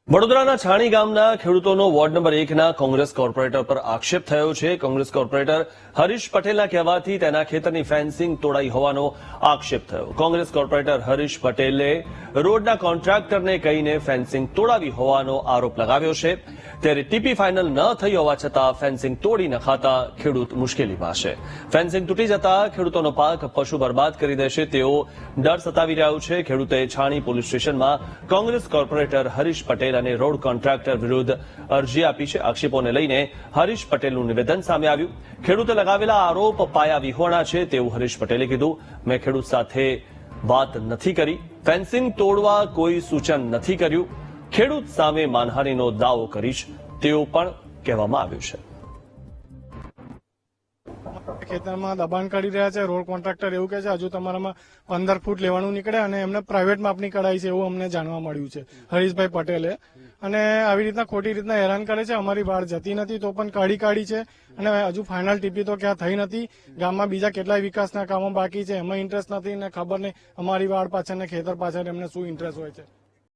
વડોદરાના છાણી ગામના ખેડૂતોનો વોર્ડ નંબર 1ના કોંગ્રેસ કોર્પોરેટર પર આક્ષેપ થયો છે। કોંગ્રેસ કોર્પોરેટર હરીશ પટેલના કહેવાથી તેના ખેતરની ફેન્સિંગ તોડાઈ હોવાનો આક્ષેપ થયો। કોંગ્રેસ કોર્પોરેટર હરીશ પટેલે રોડના કોન્ટ્રાક્ટરને કહીને ફેન્સિંગ તોડાવી હોવાનો આરોપ લગાવ્યો છે। ત્યારે ટીપી ફાઇનલ ન થઈ હોવા છતાં ફેન્સિંગ તોડી નખાતા ખેડૂત મુશ્કેલીમાં છે। ફેન્સિંગ તૂટી જતા ખેડૂતોનો પાક પશુ બરબાદ કરી દેશે તેવો ડર સતાવી રહ્યો છે। ખેડૂતે છાણી પોલીસ સ્ટેશનમાં કોંગ્રેસ કોર્પોરેટર હરીશ પટેલ અને રોડ કોન્ટ્રાક્ટર વિરુદ્ધ અરજી આપી છે। આક્ષેપોને લઈને હરીશ પટેલનું નિવેદન સામે આવ્યું। ખેડૂતે લગાવેલા આરોપ પાયા વિહોણા છે તેવું હરીશ પટેલે કીધું। મેં ખેડૂત સાથે વાત નથી કરી, ફેન્સિંગ તોડવા કોઈ સૂચન નથી કર્યું, ખેડૂત સામે માનહાનિનો દાવો કરીશ તેવું પણ કહેવામાં આવ્યું છે। ખેતરમાં દબાણ કરી રહ્યા છે। રોડ કોન્ટ્રાક્ટર એવું કહે છે હજુ તમારામાં 15 ફૂટ લેવાનું નીકળે અને એમને પ્રાઇવેટ માપણી કઢાઈ છે એવું અમને જાણવા મળ્યું છે હરીશભાઈ પટેલે। અને આવી રીતના ખોટી રીતના હેરાન કરે છે। અમારી વાડ જતી નથી તો પણ કાઢી છે અને હજુ ફાઇનલ ટીપી તો ક્યાં થઈ નથી। ગામમાં બીજા કેટલાય વિકાસના કામો બાકી છે, એમાં ઇન્ટરેસ્ટ નથી ને ખબર નહીં અમારી વાડ પાછળ ને ખેતર પાછળ એમને શું ઇન્ટરેસ્ટ હોય છે।